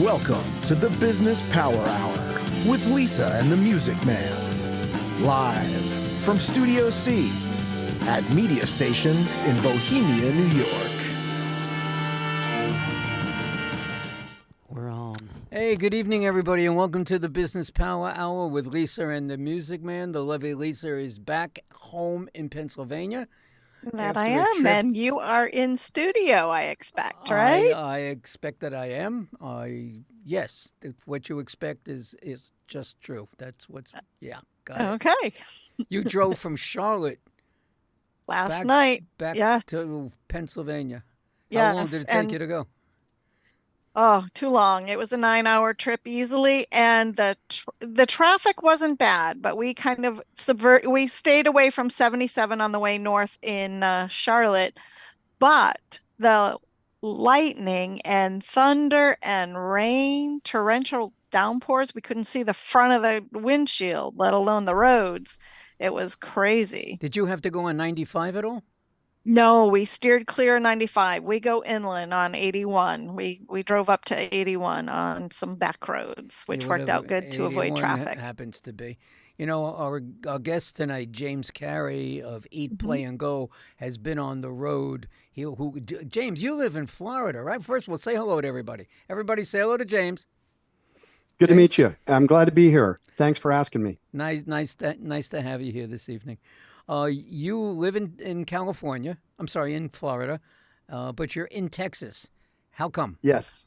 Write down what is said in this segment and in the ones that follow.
Welcome to the Business Power Hour with Lisa and the Music Man. Live from Studio C at media stations in Bohemia, New York. We're on. Hey, good evening, everybody, and welcome to the Business Power Hour with Lisa and the Music Man. The lovely Lisa is back home in Pennsylvania. That I am, and you are in studio, I expect, right? I expect that I am. Yes, what you expect is just true. That's what's, yeah, got it. Okay. You drove from Charlotte last night back to Pennsylvania. How long did it take you to go? Oh, too long. It was a 9-hour trip easily, and the traffic wasn't bad, but we kind of we stayed away from 77 on the way north in Charlotte, but the lightning and thunder and rain, torrential downpours, we couldn't see the front of the windshield, let alone the roads. It was crazy. Did you have to go on 95 at all? No, we steered clear of 95. We go inland on 81. We drove up to 81 on some back roads, which worked out good to avoid traffic. Happens to be. You know, our guest tonight, James Carey of Eat, Play, and Go, has been on the road. James, you live in Florida, right? First, we'll say hello to everybody. Everybody say hello to James. Good to meet you. I'm glad to be here. Thanks for asking me. Nice to have you here this evening. You live in California. I'm sorry, in Florida, but you're in Texas. How come? Yes.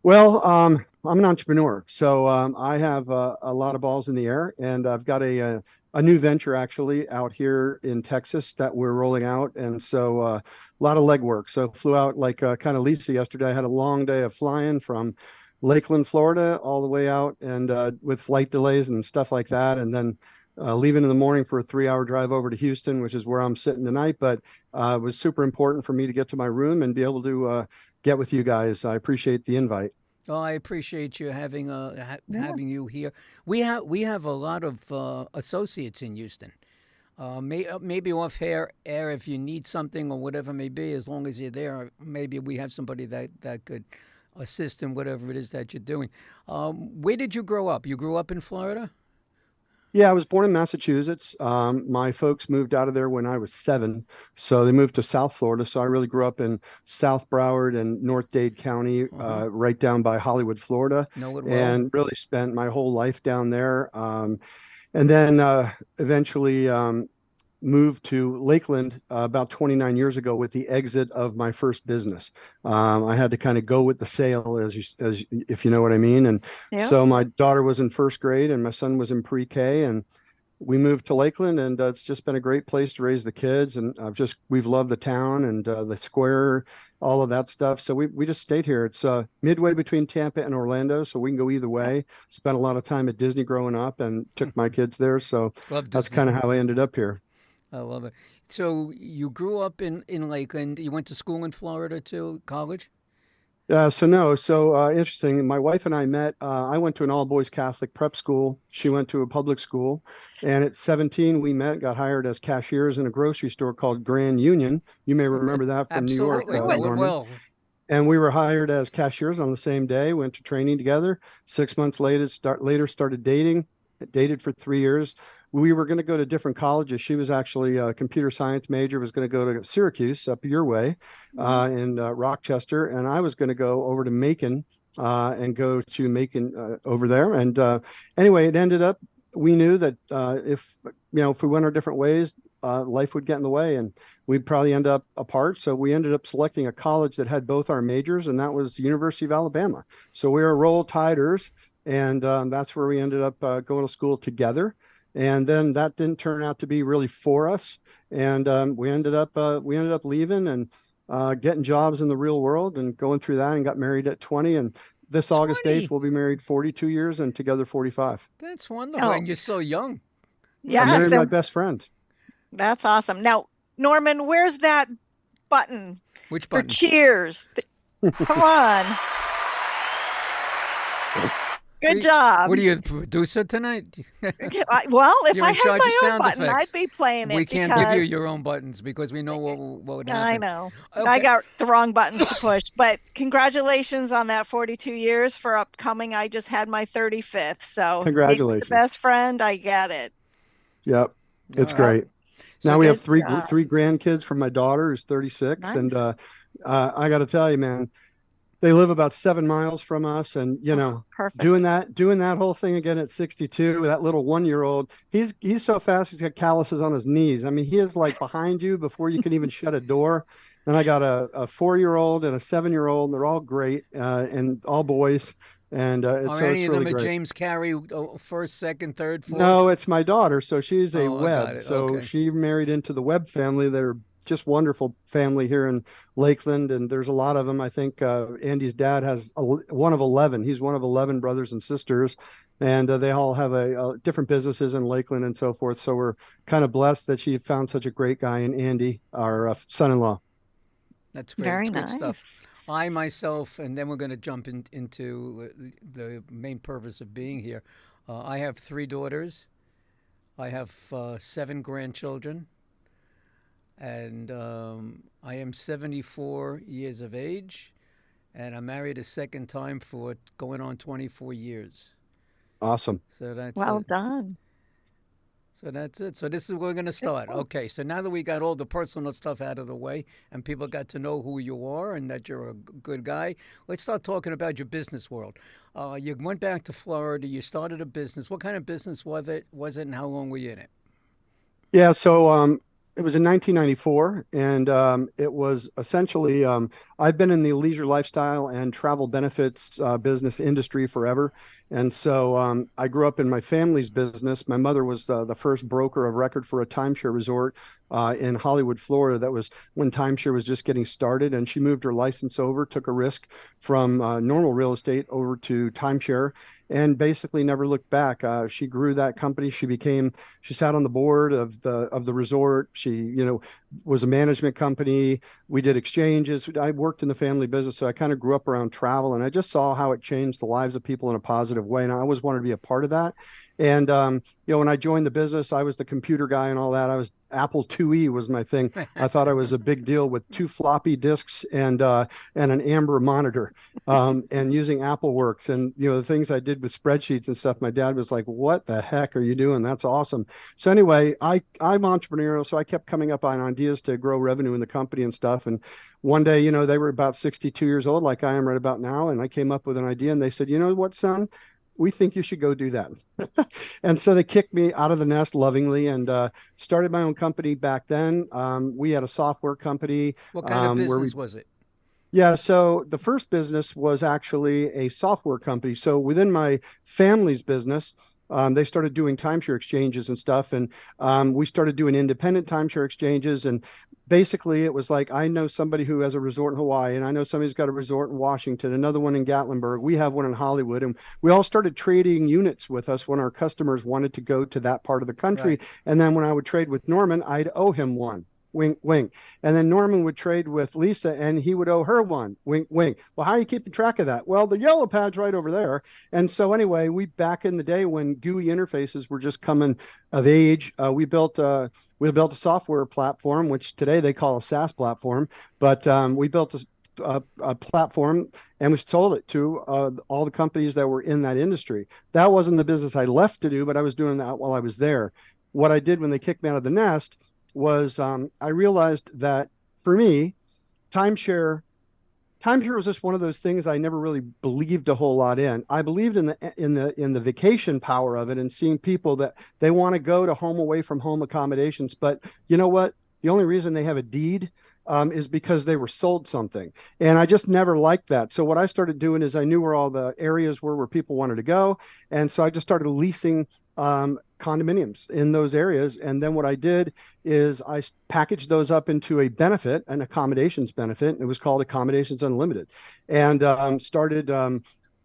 Well, I'm an entrepreneur, so I have a lot of balls in the air, and I've got a new venture actually out here in Texas that we're rolling out, and so a lot of legwork. So flew out like kind of Lisa yesterday. I had a long day of flying from Lakeland, Florida, all the way out, and with flight delays and stuff like that, and then leaving in the morning for a 3-hour drive over to Houston, which is where I'm sitting tonight. But it was super important for me to get to my room and be able to get with you guys. I appreciate the invite. Oh, I appreciate you having you here. We have a lot of associates in Houston. Maybe off air if you need something or whatever it may be. As long as you're there, maybe we have somebody that could assist in whatever it is that you're doing. Where did you grow up? You grew up in Florida? Yeah, I was born in Massachusetts. My folks moved out of there when I was 7, so they moved to South Florida. So I really grew up in South Broward and North Dade County, right down by Hollywood, Florida, and really spent my whole life down there. And then eventually moved to Lakeland about 29 years ago with the exit of my first business. I had to kind of go with the sale, as if you know what I mean. And so my daughter was in first grade and my son was in pre-K, and we moved to Lakeland, and it's just been a great place to raise the kids. And we've loved the town and the square, all of that stuff. So we just stayed here. It's midway between Tampa and Orlando, so we can go either way. Spent a lot of time at Disney growing up and took my kids there. So that's kind of how I ended up here. I love it. So you grew up in Lakeland. You went to school in Florida too, college? So interesting. My wife and I met. I went to an all-boys Catholic prep school. She went to a public school. And at 17, we met, got hired as cashiers in a grocery store called Grand Union. You may remember that from New York. Well. And we were hired as cashiers on the same day, went to training together. 6 months later, started dating, dated for 3 years. We were going to go to different colleges. She was actually a computer science major, was going to go to Syracuse up your way in Rochester. And I was going to go over to Macon and go to Macon over there. And anyway, it ended up, we knew that if we went our different ways, life would get in the way and we'd probably end up apart. So we ended up selecting a college that had both our majors, and that was the University of Alabama. So we were Roll Tiders, and that's where we ended up going to school together. And then that didn't turn out to be really for us, and we ended up leaving and getting jobs in the real world and going through that, and got married at 20. And this August 8th, we'll be married 42 years and together 45. That's wonderful. And you're so young. Yeah, I married my best friend. That's awesome. Now, Norman, where's that button? Which button? For cheers. Come on. Good job. What are you, the producer tonight? Well, if You're I in had charge of my own sound button, effects. I'd be playing We it can't give you because your own buttons because we know what would I happen. know I Okay. got the wrong buttons to push. But congratulations on that 42 years for upcoming. I just had my 35th. So being the Congratulations. best friend, I get it. Yep. All It's right. Yep. great. So Now we did, have Good job. three grandkids from my daughter who's 36. And Nice. I got to tell you, man, they live about 7 miles from us. And, Oh, perfect. doing that whole thing again at 62 with that little 1-year-old, he's so fast, he's got calluses on his knees. I mean, he is like behind you before you can even shut a door. And I got a 4-year-old and a 7-year-old, and they're all great, and all boys. And are so any it's of them really a great. James Carey first, second, third, No, fourth? it's my daughter. So she's a Oh, I got Webb. it. So Okay. she married into the Webb family. They're just wonderful family here in Lakeland, and there's a lot of them. I think Andy's dad has one of 11. He's one of 11 brothers and sisters, and they all have a different businesses in Lakeland and so forth. So we're kind of blessed that she found such a great guy in Andy, our son-in-law. That's great. Very It's good stuff. nice. I myself, and then we're going to jump into the main purpose of being here. I have 3 daughters. I have 7 grandchildren, and I am 74 years of age, and I'm married a second time for going on 24 years. Awesome. So that's Well it. done. So that's it. So this is where we're going to Good start. stuff. Okay. So now that we got all the personal stuff out of the way and people got to know who you are and that you're a good guy, let's start talking about your business world. You went back to Florida. You started a business. What kind of business was it? And how long were you in it? Yeah, so it was in 1994, and it was essentially I've been in the leisure lifestyle and travel benefits business industry forever, and so I grew up in my family's business. My mother was the first broker of record for a timeshare resort in Hollywood, Florida. That was when timeshare was just getting started, and she moved her license over, took a risk from normal real estate over to timeshare, and basically never looked back. She grew that company. She sat on the board of the resort. She, was a management company. We did exchanges. I worked in the family business, so I kind of grew up around travel, and I just saw how it changed the lives of people in a positive way. And I always wanted to be a part of that. And when I joined the business, I was the computer guy and all that. I was Apple IIe was my thing. I thought I was a big deal with 2 floppy disks and an Amber monitor, and using AppleWorks and the things I did with spreadsheets and stuff. My dad was like, "What the heck are you doing? That's awesome." So anyway, I'm entrepreneurial, so I kept coming up on ideas to grow revenue in the company and stuff. And one day, they were about 62 years old, like I am right about now, and I came up with an idea, and they said, "You know what, son? We think you should go do that." And so they kicked me out of the nest lovingly, and started my own company back then. We had a software company What kind of where business we was it? yeah, so the first business was actually a software company. So within my family's business, they started doing timeshare exchanges and stuff, and we started doing independent timeshare exchanges. And basically, it was like I know somebody who has a resort in Hawaii, and I know somebody's got a resort in Washington, another one in Gatlinburg. We have one in Hollywood, and we all started trading units with us when our customers wanted to go to that part of the country. Right. And then when I would trade with Norman, I'd owe him one. Wink, wink. And then Norman would trade with Lisa and he would owe her one. Wink, wink. Well, how are you keeping track of that? Well, the yellow pad's right over there. And so anyway, back in the day when GUI interfaces were just coming of age, we built a software platform, which today they call a SaaS platform. But we built a platform and we sold it to all the companies that were in that industry. That wasn't the business I left to do, but I was doing that while I was there. What I did when they kicked me out of the nest was I realized that for me, timeshare was just one of those things I never really believed a whole lot in. I believed in the vacation power of it and seeing people that they want to go to home away from home accommodations. But you know what? The only reason they have a deed is because they were sold something. And I just never liked that. So what I started doing is I knew where all the areas were where people wanted to go. And so I just started leasing condominiums in those areas. And then what I did is I packaged those up into a benefit, an accommodations benefit. It was called Accommodations Unlimited, and started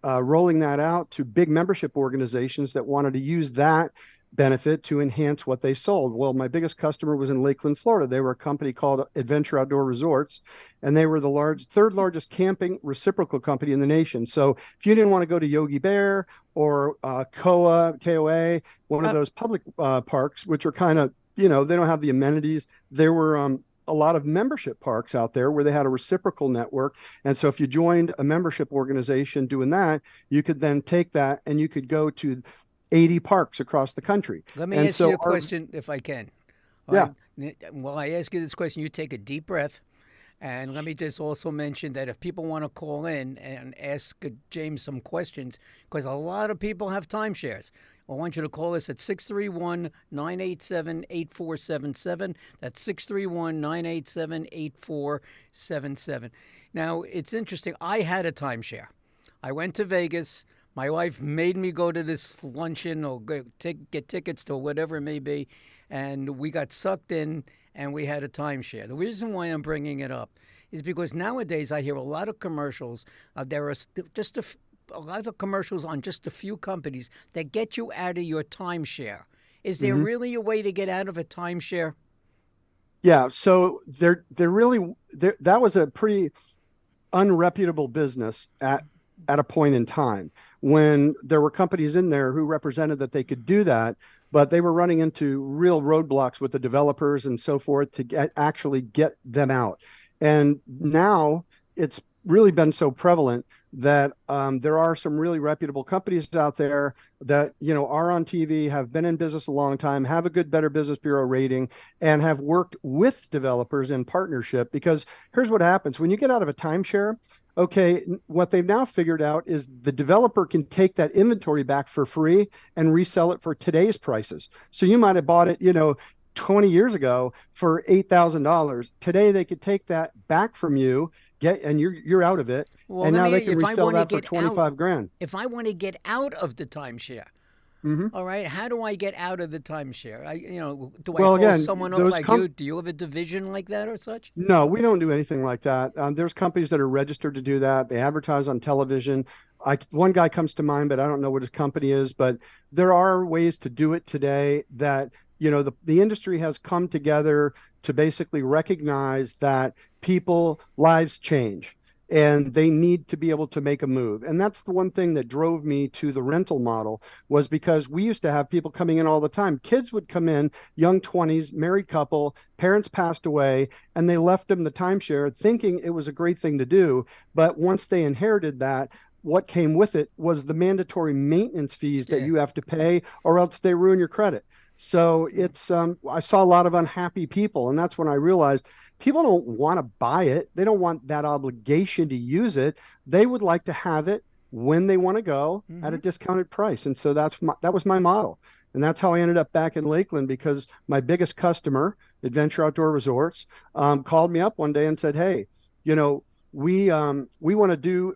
rolling that out to big membership organizations that wanted to use that benefit to enhance what they sold. Well, my biggest customer was in Lakeland, Florida. They were a company called Adventure Outdoor Resorts, and they were the third largest camping reciprocal company in the nation. So if you didn't want to go to Yogi Bear or KOA, one of those public parks, which are kind of, they don't have the amenities, there were a lot of membership parks out there where they had a reciprocal network. And so if you joined a membership organization doing that, you could then take that and you could go to 80 parks across the country. Let me ask you a question, if I can. Yeah. While I ask you this question, you take a deep breath. And let me just also mention that if people want to call in and ask James some questions, because a lot of people have timeshares, I want you to call us at 631-987-8477. That's 631-987-8477. Now, it's interesting. I had a timeshare. I went to Vegas. My wife made me go to this luncheon or get tickets to whatever it may be, and we got sucked in, and we had a timeshare. The reason why I'm bringing it up is because nowadays I hear a lot of commercials. There are just a lot of commercials on just a few companies that get you out of your timeshare. Is there really a way to get out of a timeshare? Yeah, so that was a pretty unreputable business at a point in time when there were companies in there who represented that they could do that, but they were running into real roadblocks with the developers and so forth to actually get them out. And now it's really been so prevalent that there are some really reputable companies out there that, are on TV, have been in business a long time, have a good Better Business Bureau rating, and have worked with developers in partnership. Because here's what happens when you get out of a timeshare. Okay, what they've now figured out is the developer can take that inventory back for free and resell it for today's prices. So you might have bought it, 20 years ago for $8,000. Today they could take that back from you, and you're out of it, and now they can resell that for 25 grand. If I want to get out of the timeshare, all right, how do I get out of the timeshare? Do I call someone up like you? Do you have a division like that or such? No, we don't do anything like that. There's companies that are registered to do that. They advertise on television. One guy comes to mind, but I don't know what his company is. But there are ways to do it today that, the industry has come together to basically recognize that lives change. And they need to be able to make a move. And that's the one thing that drove me to the rental model, was because we used to have people coming in all the time. Kids would come in, young 20s, married couple, parents passed away, and they left them the timeshare thinking it was a great thing to do. But once they inherited that, what came with it was the mandatory maintenance fees that you have to pay, or else they ruin your credit. So it's I saw a lot of unhappy people, and that's when I realized people don't want to buy it. They don't want that obligation to use it. They would like to have it when they want to go at a discounted price. And so that was my model. And that's how I ended up back in Lakeland, because my biggest customer, Adventure Outdoor Resorts, called me up one day and said, "Hey, we want to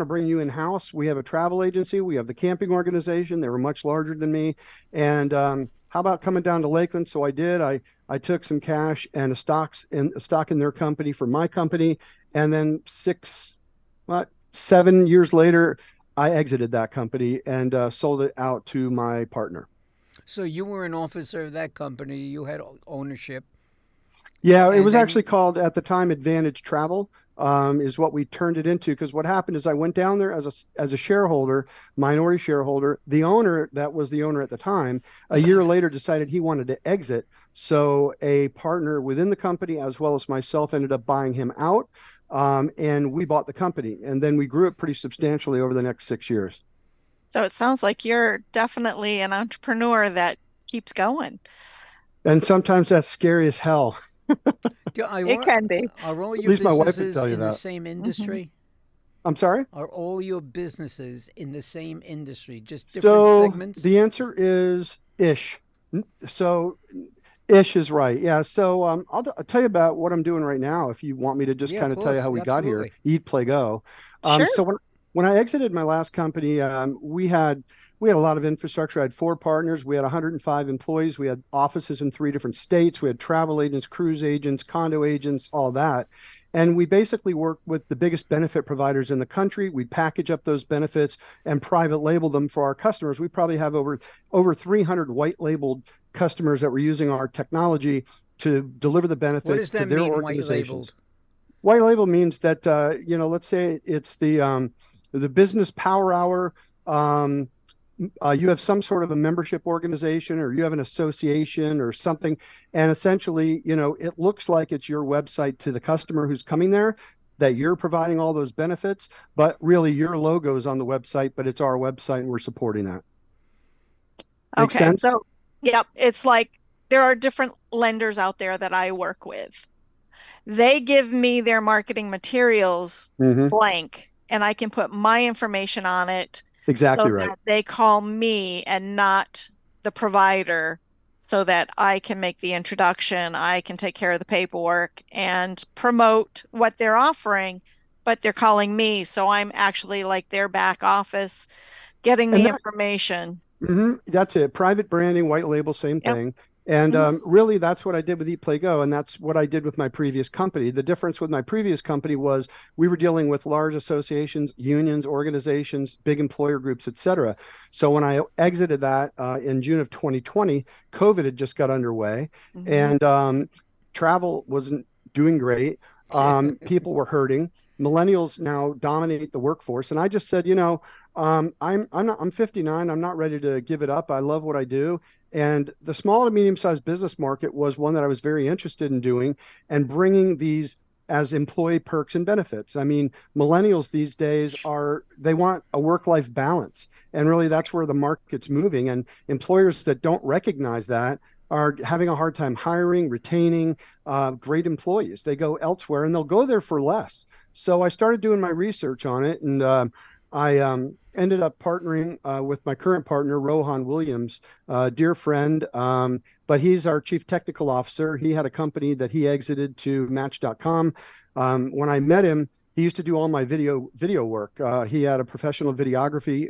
bring you in house. We have a travel agency. We have the camping organization. They were much larger than me. And how about coming down to Lakeland?" So I did. I took some cash and a stock in their company for my company. And then 7 years later, I exited that company and sold it out to my partner. So you were an officer of that company. You had ownership. Yeah, it was actually called at the time Advantage Travel. Is what we turned it into, because what happened is I went down there as a shareholder, minority shareholder. The owner that was the owner at the time, a year later decided he wanted to exit. So a partner within the company, as well as myself, ended up buying him out, and we bought the company. And then we grew it pretty substantially over the next 6 years. So it sounds like you're definitely an entrepreneur that keeps going. And sometimes that's scary as hell. It can be. Are all your businesses in the same industry? I'm sorry? Are all your businesses in the same industry, just different segments? The answer is ish. So ish is right. Yeah. So I'll tell you about what I'm doing right now, if you want me to just kind of tell you how we got here. Eat, play, go. Sure. So when I exited my last company, we had a lot of infrastructure. I had 4 partners. We had 105 employees. We had offices in 3 different states. We had travel agents, cruise agents, condo agents, all that. And we basically work with the biggest benefit providers in the country. We package up those benefits and private label them for our customers. We probably have over 300 white labeled customers that were using our technology to deliver the What benefits does to that their mean, white organizations. labeled? White label means that let's say it's the Business Power Hour. You have some sort of a membership organization, or you have an association or something, and essentially, it looks like it's your website to the customer who's coming there, that you're providing all those benefits, but really your logo's on the website, but it's our website and we're supporting that. Make Okay, sense? so yep, it's like there are different lenders out there that I work with. They give me their marketing materials Mm-hmm. blank, and I can put my information on it so Exactly right. that they call me and not the provider, so that I can make the introduction, I can take care of the paperwork and promote what they're offering, but they're calling me. So I'm actually like their back office getting And the that, information. that's it. Private branding, white label, same Yep. thing. And Mhm. really, that's what I did with Eat Play Go, and that's what I did with my previous company. The difference with my previous company was we were dealing with large associations, unions, organizations, big employer groups, et cetera. So when I exited that in June of 2020, COVID had just got underway, Mhm. and travel wasn't doing great. People were hurting. Millennials now dominate the workforce, and I just said, I'm 59. I'm not ready to give it up. I love what I do. And the small to medium-sized business market was one that I was very interested in doing and bringing these as employee perks and benefits. I mean, millennials these days they want a work-life balance. And really that's where the market's moving. And employers that don't recognize that are having a hard time hiring, retaining great employees. They go elsewhere and they'll go there for less. So I started doing my research on it, and I ended up partnering with my current partner, Rohan Williams, dear friend, but he's our chief technical officer. He had a company that he exited to Match.com. When I met him, he used to do all my video work. He had a professional videography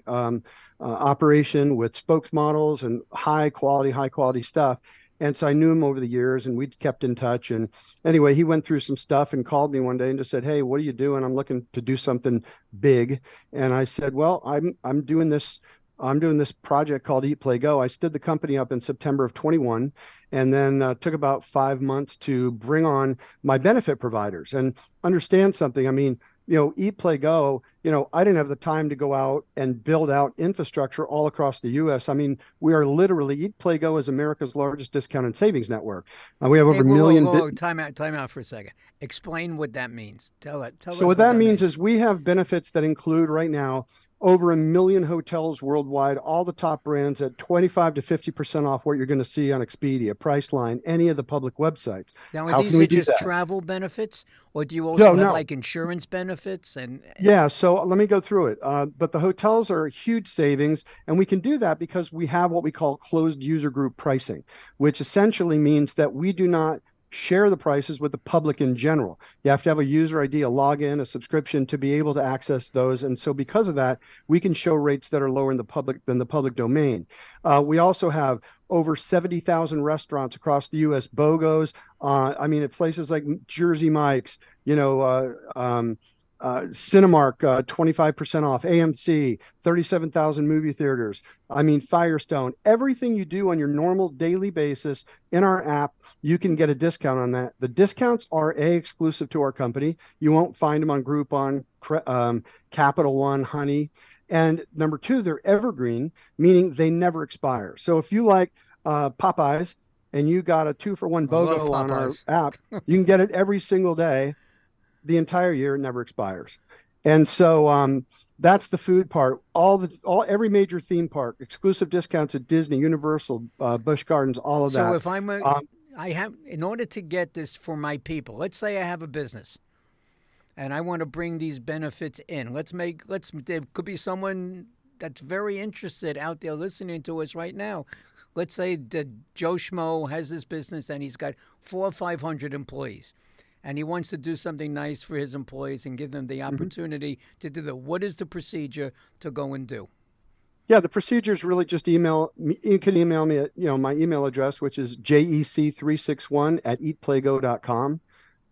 operation with spokesmodels and high quality stuff. And so I knew him over the years, and we'd kept in touch. And anyway, he went through some stuff and called me one day and just said, "Hey, what are you doing? I'm looking to do something big." And I said, "Well, I'm doing this project called Eat Play Go." I stood the company up in September of 21, and then took about 5 months to bring on my benefit providers. And understand something. I mean, Eat Play Go, I didn't have the time to go out and build out infrastructure all across the US. I mean, we are literally, Eat Play Go is America's largest discount and savings network. We have over Hey, a million. time out for a second. Explain what that means. Tell us So what what that means. means is we have benefits that include right now over 1 million hotels worldwide, all the top brands at 25 to 50% off what you're going to see on Expedia, Priceline, any of the public websites. Now, are How these can we are do just that? travel benefits, or do you also have No. like insurance benefits? And Yeah, so let me go through it. But the hotels are huge savings, and we can do that because we have what we call closed user group pricing, which essentially means that we do not share the prices with the public in general. You have to have a user ID, a login, a subscription to be able to access those. And so because of that, we can show rates that are lower in the public domain. We also have over 70,000 restaurants across the U.S. BOGOs. I mean, at places like Jersey Mike's, Cinemark, 25% off, AMC, 37,000 movie theaters. I mean, Firestone, everything you do on your normal daily basis in our app, you can get a discount on that. The discounts are exclusive to our company. You won't find them on Groupon, Capital One, Honey. And number two, they're evergreen, meaning they never expire. So if you like Popeyes and you got a 2-for-1 BOGO on our app, you can get it every single day. The entire year, it never expires. And so that's the food part. Every major theme park, exclusive discounts at Disney, Universal, Busch Gardens, all of that. So if in order to get this for my people, let's say I have a business and I want to bring these benefits in. There could be someone that's very interested out there listening to us right now. Let's say that Joe Schmo has this business and he's got 400 or 500 employees. And he wants to do something nice for his employees and give them the opportunity to do that. What is the procedure to go and do? Yeah, the procedure is really just email me. You can email me at my email address, which is jec361@eatplaygo.com.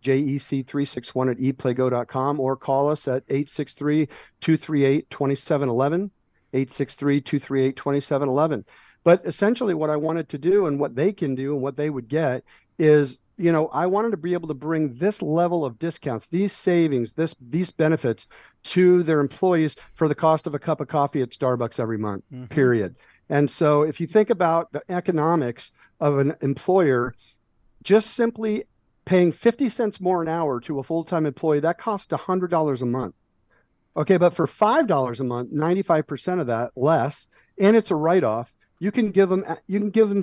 JEC361 at ePlayGo.com, or call us at 863-238-2711, 863-238-2711. But essentially what I wanted to do and what they can do and what they would get is, I wanted to be able to bring this level of discounts, these savings, these benefits to their employees for the cost of a cup of coffee at Starbucks every month, period. And so if you think about the economics of an employer, just simply paying 50 cents more an hour to a full-time employee, that costs $100 a month. Okay, but for $5 a month, 95% of that less, and it's a write-off, you can give them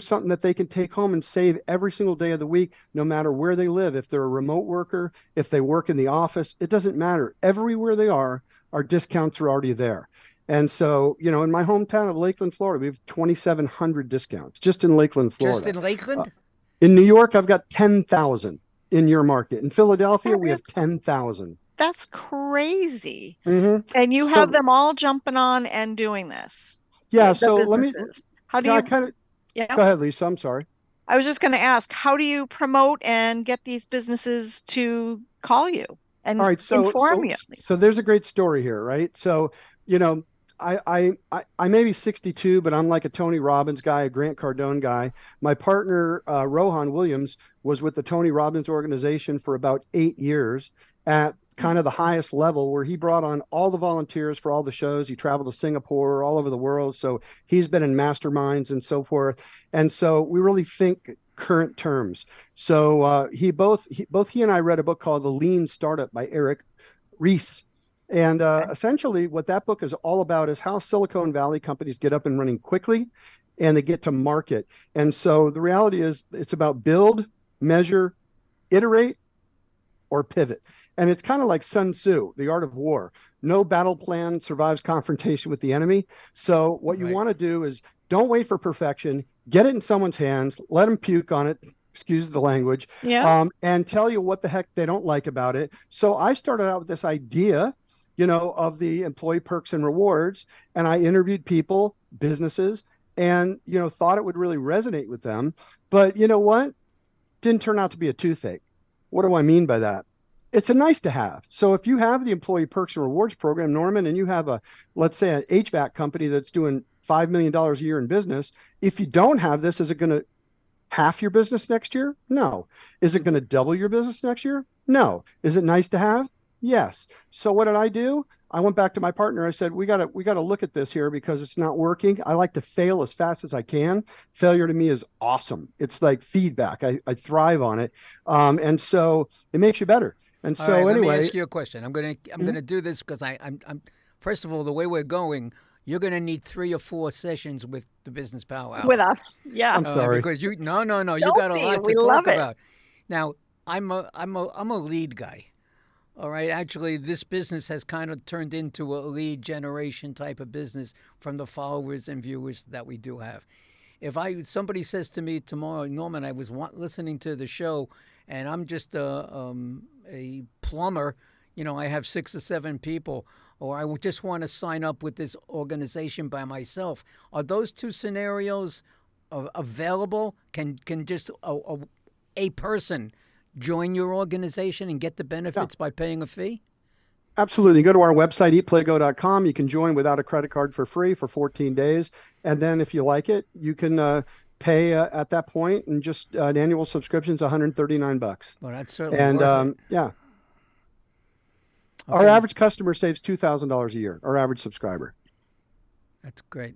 something that they can take home and save every single day of the week, no matter where they live. If they're a remote worker, if they work in the office, it doesn't matter. Everywhere they are, our discounts are already there. And so, in my hometown of Lakeland, Florida, we have 2,700 discounts just in Lakeland, Florida. Just in Lakeland? In New York, I've got 10,000 in your market. In Philadelphia, we have 10,000. That's crazy. Mm-hmm. And you have them all jumping on and doing this. Yeah. So let me. How do you Yeah. Go ahead, Lisa. I'm sorry. I was just going to ask, how do you promote and get these businesses to call you and inform you? So there's a great story here, right? So, I may be 62, but I'm like a Tony Robbins guy, a Grant Cardone guy. My partner, Rohan Williams, was with the Tony Robbins organization for about 8 years at kind of the highest level, where he brought on all the volunteers for all the shows. He traveled to Singapore, all over the world. So he's been in masterminds and so forth. And so we really think current terms. So both he and I read a book called The Lean Startup by Eric Ries. And essentially what that book is all about is how Silicon Valley companies get up and running quickly and they get to market. And so the reality is it's about build, measure, iterate, or pivot. And it's kind of like Sun Tzu, The Art of War. No battle plan survives confrontation with the enemy. So what you want to do is don't wait for perfection. Get it in someone's hands. Let them puke on it. Excuse the language. Yeah. And tell you what the heck they don't like about it. So I started out with this idea, of the employee perks and rewards. And I interviewed people, businesses, and, thought it would really resonate with them. But you know what? Didn't turn out to be a toothache. What do I mean by that? It's a nice to have. So if you have the employee perks and rewards program, Norman, and you have let's say an HVAC company that's doing $5 million a year in business, if you don't have this, is it going to half your business next year? No. Is it going to double your business next year? No. Is it nice to have? Yes. So what did I do? I went back to my partner. I said, we got to look at this here because it's not working. I like to fail as fast as I can. Failure to me is awesome. It's like feedback. I thrive on it. And so it makes you better. And so anyway, let me ask you a question. I'm gonna do this because I'm first of all, the way we're going, you're gonna need 3 or 4 sessions with the Business Power Hour. With us. Yeah. I'm sorry. Because you got a lot to talk about. Now, I'm a lead guy. All right. Actually, this business has kind of turned into a lead generation type of business from the followers and viewers that we do have. If somebody says to me tomorrow, Norman, I was listening to the show, and I'm just a plumber, I have 6 or 7 people, or I just want to sign up with this organization by myself. Are those 2 scenarios available? Can just a person join your organization and get the benefits by paying a fee? Absolutely. Go to our website, ePlayGo.com. You can join without a credit card for free for 14 days. And then if you like it, you can pay at that point, and just an annual subscription is $139. Well, that's certainly worth it. Yeah. Okay. Our average customer saves $2,000 a year, our average subscriber. That's great.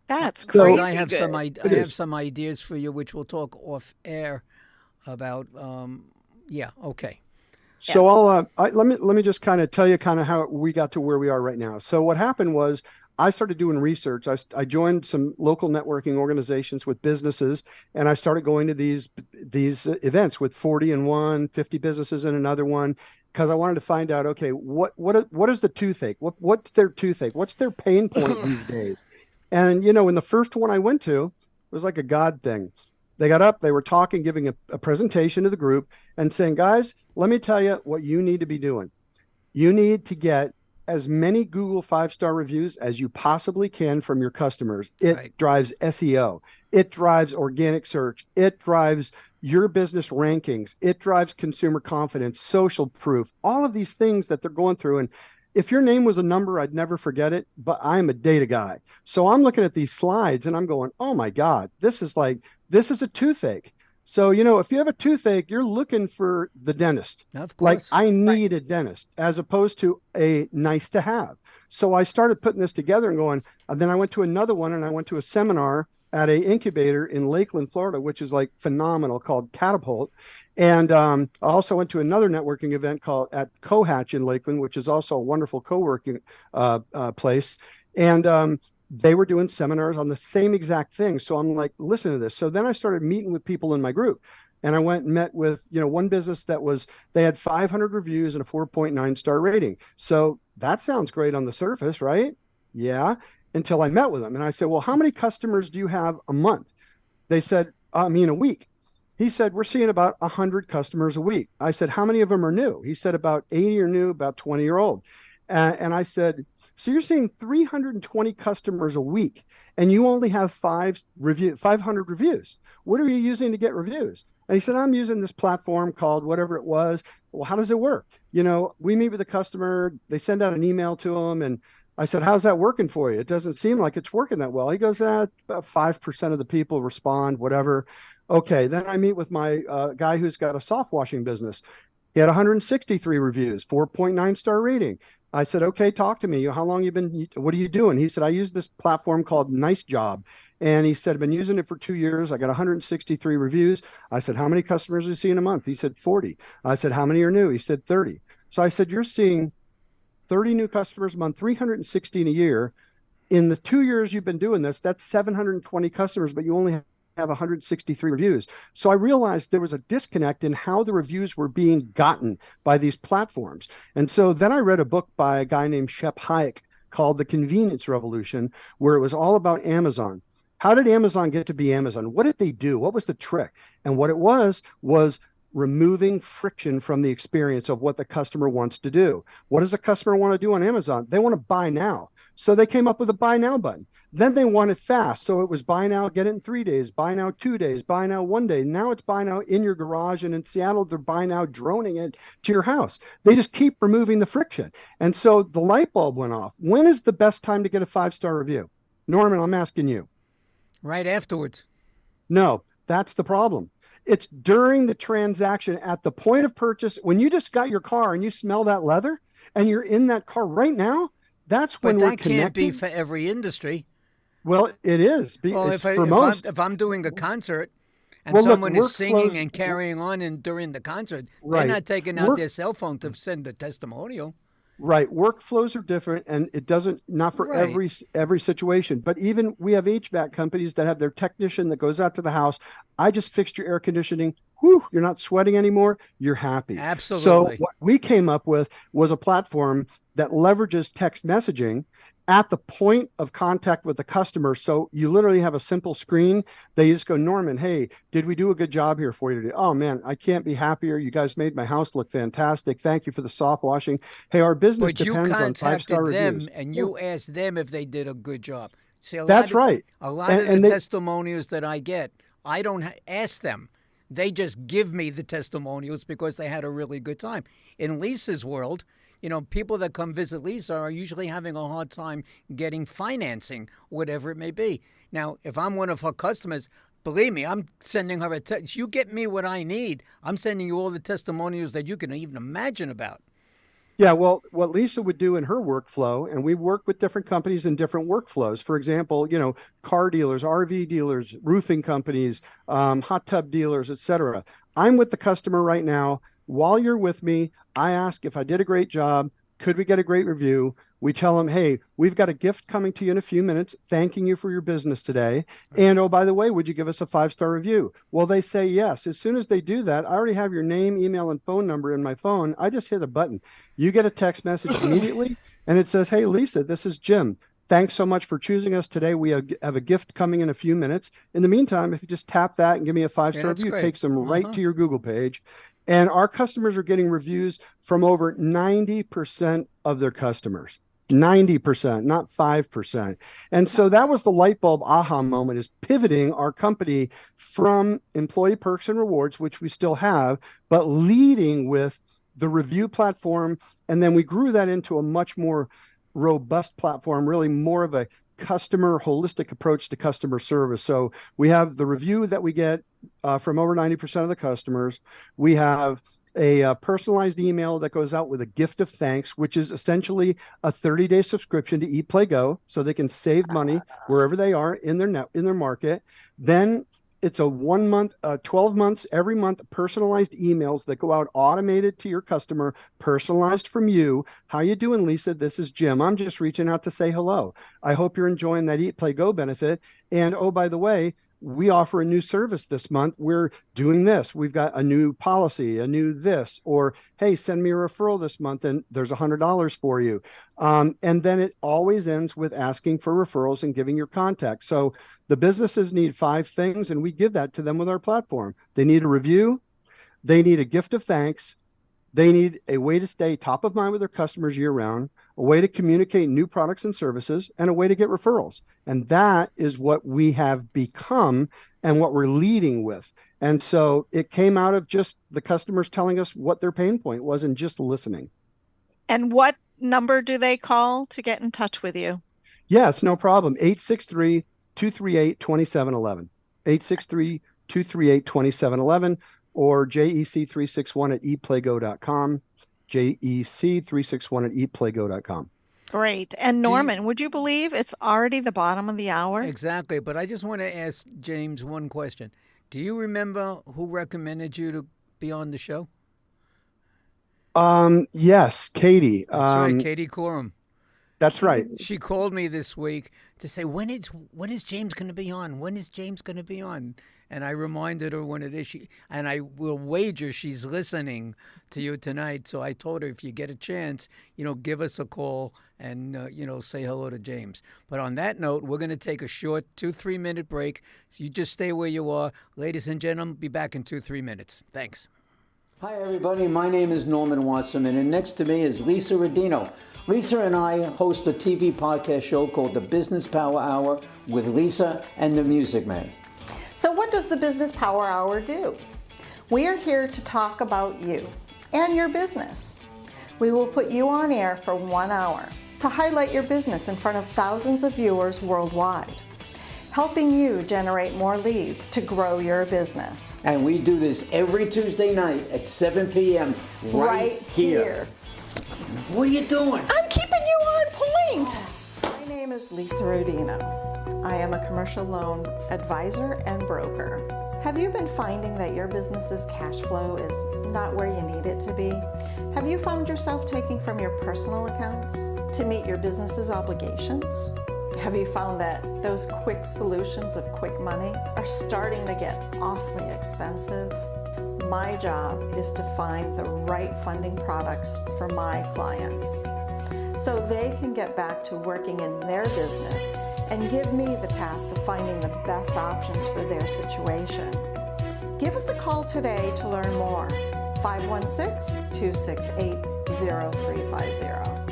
That's great. I have some ideas for you, which we'll talk off air about. Okay. So let me just kind of tell you kind of how we got to where we are right now. So what happened was I started doing research. I joined some local networking organizations with businesses, and I started going to these events with 40 in one, 50 businesses in another one, because I wanted to find out, okay, what is the toothache? What's their toothache? What's their pain point these days? And in the first one I went to, it was like a God thing. They got up, they were talking, giving a presentation to the group and saying, guys, let me tell you what you need to be doing. You need to get as many Google 5-star reviews as you possibly can from your customers. It Right. drives SEO. It drives organic search. It drives your business rankings. It drives consumer confidence, social proof, all of these things that they're going through. And if your name was a number, I'd never forget it, but I'm a data guy. So I'm looking at these slides and I'm going, oh my God, this is a toothache. So, if you have a toothache, you're looking for the dentist. Of Like, course. I need a dentist as opposed to a nice to have. So I started putting this together and going, and then I went to another one and I went to a seminar at a incubator in Lakeland, Florida, which is like phenomenal, called Catapult. And I also went to another networking event called at Cohatch in Lakeland, which is also a wonderful co-working place. And they were doing seminars on the same exact thing. So I'm like, listen to this. So then I started meeting with people in my group. And I went and met with, one business they had 500 reviews and a 4.9 star rating. So that sounds great on the surface, right? Yeah. Until I met with them. And I said, well, how many customers do you have a month? They said, a week. He said, we're seeing about 100 customers a week. I said, how many of them are new? He said, about 80 are new, about 20 are old. And I said, so you're seeing 320 customers a week and you only have 500 reviews. What are you using to get reviews? And he said, I'm using this platform called whatever it was. Well, how does it work? We meet with the customer, they send out an email to them. And I said, how's that working for you? It doesn't seem like it's working that well. He goes, about 5% of the people respond, whatever. Okay, then I meet with my guy who's got a soft washing business. He had 163 reviews, 4.9 star rating. I said, okay, talk to me. How long what are you doing? He said, I use this platform called Nice Job. And he said, I've been using it for 2 years. I got 163 reviews. I said, how many customers do you see in a month? He said, 40. I said, how many are new? He said, 30. So I said, you're seeing 30 new customers a month, 316 a year. In the 2 years you've been doing this, that's 720 customers, but you only have 163 reviews. So I realized there was a disconnect in how the reviews were being gotten by these platforms. And so then I read a book by a guy named Shep Hayek called The Convenience Revolution, where it was all about Amazon. How did Amazon get to be Amazon? What did they do? What was the trick? And what it was removing friction from the experience of what the customer wants to do. What does a customer want to do on Amazon? They want to buy now. So they came up with a buy now button. Then they want it fast. So it was buy now, get it in 3 days, buy now 2 days, buy now 1 day. Now it's buy now in your garage. And in Seattle, they're buy now droning it to your house. They just keep removing the friction. And so the light bulb went off. When is the best time to get a 5-star review? Norman, I'm asking you. Right afterwards. No, that's the problem. It's during the transaction at the point of purchase. When you just got your car and you smell that leather and you're in that car right now, that's when we're connected. But that can't be for every industry. Well, it is. Well, it's for most. if I'm doing a concert and someone is singing and carrying on during the concert, they're not taking out their cell phone to send a testimonial. Right. Workflows are different, and it doesn't, not for every situation. But even we have HVAC companies that have their technician that goes out to the house. I just fixed your air conditioning. Whew, you're not sweating anymore. You're happy. Absolutely. So what we came up with was a platform that leverages text messaging at the point of contact with the customer. So you literally have a simple screen. They just go, Norman, hey, did we do a good job here for you today? Oh man, I can't be happier. You guys made my house look fantastic. Thank you for the soft washing. Hey, our business depends on 5-star reviews. And you asked them if they did a good job. See, That's right. A lot of the testimonials that I get, I don't ask them. They just give me the testimonials because they had a really good time. In Lisa's world, people that come visit Lisa are usually having a hard time getting financing, whatever it may be. Now, if I'm one of her customers, believe me, I'm sending her a text. You get me what I need. I'm sending you all the testimonials that you can even imagine about. Yeah, well, what Lisa would do in her workflow, and we work with different companies in different workflows. For example, car dealers, RV dealers, roofing companies, hot tub dealers, etc. I'm with the customer right now. While you're with me, I ask if I did a great job. Could we get a great review? We tell them, hey, we've got a gift coming to you in a few minutes, thanking you for your business today. And oh, by the way, would you give us a 5-star review? Well, they say yes. As soon as they do that, I already have your name, email, and phone number in my phone. I just hit a button. You get a text message immediately, and it says, hey, Lisa, this is Jim. Thanks so much for choosing us today. We have a gift coming in a few minutes. In the meantime, if you just tap that and give me a 5-star review, it takes them right to your Google page. And our customers are getting reviews from over 90% of their customers. 90%, not 5%. And so that was the light bulb aha moment, is pivoting our company from employee perks and rewards, which we still have, but leading with the review platform. And then we grew that into a much more robust platform, really more of a customer holistic approach to customer service. So we have the review that we get from over 90% of the customers. We have a personalized email that goes out with a gift of thanks, which is essentially a 30-day subscription to Eat Play Go, so they can save money wherever they are in their market. Then it's a 1 month, 12 months, every month, personalized emails that go out automated to your customer, personalized from you. How you doing, Lisa? This is Jim. I'm just reaching out to say hello. I hope you're enjoying that Eat Play Go benefit. And oh, by the way, we offer a new service this month. We're doing this. We've got a new policy, a new this, or, hey, send me a referral this month and there's $100 for you. And then it always ends with asking for referrals and giving your contact. So the businesses need 5 things, and we give that to them with our platform. They need a review. They need a gift of thanks. They need a way to stay top of mind with their customers year round, a way to communicate new products and services, and a way to get referrals. And that is what we have become and what we're leading with. And so it came out of just the customers telling us what their pain point was and just listening. And what number do they call to get in touch with you? Yes, no problem. 863-238-2711. 863-238-2711 or JEC361 at eatplaygo.com. JEC361 at eatplaygo.com. Great. And Norman, would you believe it's already the bottom of the hour? Exactly. But I just want to ask James one question. Do you remember who recommended you to be on the show? Yes, Katie. That's right, Katie Corum. That's right. She called me this week to say, when is James going to be on? When is James going to be on? And I reminded her when it is. And I will wager she's listening to you tonight. So I told her, if you get a chance, give us a call and, say hello to James. But on that note, we're going to take a short 2-3 minute break. So you just stay where you are. Ladies and gentlemen, be back in 2-3 minutes. Thanks. Hi, everybody. My name is Norman Wasserman, and next to me is Lisa Rodino. Lisa and I host a TV podcast show called The Business Power Hour with Lisa and the Music Man. So what does the Business Power Hour do? We are here to talk about you and your business. We will put you on air for 1 hour to highlight your business in front of thousands of viewers worldwide, helping you generate more leads to grow your business. And we do this every Tuesday night at 7 p.m. right here. What are you doing? I'm keeping you on point. My name is Lisa Rodino. I am a commercial loan advisor and broker. Have you been finding that your business's cash flow is not where you need it to be? Have you found yourself taking from your personal accounts to meet your business's obligations? Have you found that those quick solutions of quick money are starting to get awfully expensive? My job is to find the right funding products for my clients so they can get back to working in their business and give me the task of finding the best options for their situation. Give us a call today to learn more. 516-268-0350.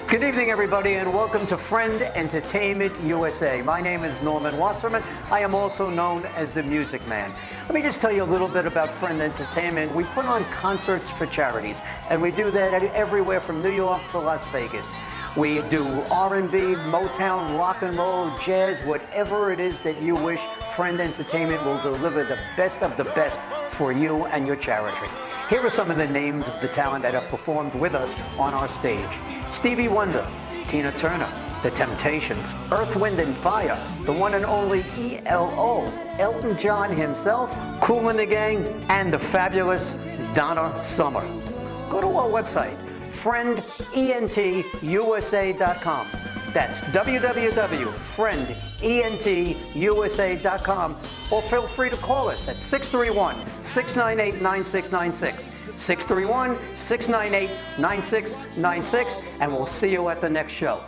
Good evening, everybody, and welcome to Friend Entertainment USA. My name is Norman Wasserman. I am also known as the Music Man. Let me just tell you a little bit about Friend Entertainment. We put on concerts for charities, and we do that everywhere from New York to Las Vegas. We do R&B, Motown, rock and roll, jazz, whatever it is that you wish. Friend Entertainment will deliver the best of the best for you and your charity. Here are some of the names of the talent that have performed with us on our stage. Stevie Wonder, Tina Turner, The Temptations, Earth, Wind and Fire, the one and only ELO, Elton John himself, Kool and the Gang, and the fabulous Donna Summer. Go to our website, friendentusa.com. That's www.friendentusa.com, or feel free to call us at 631-698-9696. 631-698-9696, and we'll see you at the next show.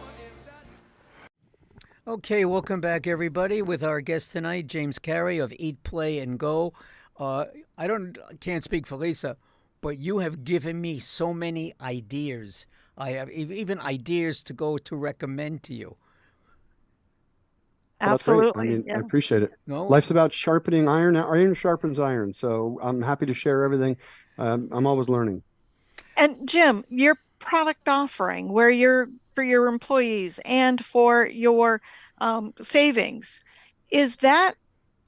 Okay, welcome back, everybody, with our guest tonight, James Carey of Eat, Play, and Go. Can't speak for Lisa, but you have given me so many ideas. I have even ideas to go to recommend to you. Well, that's great. I Absolutely. mean, I Yeah. appreciate it. No, Life's about sharpening iron. Iron sharpens iron. So I'm happy to share everything. I'm always learning. And Jim, your product offering where you're for your employees and for your savings, is that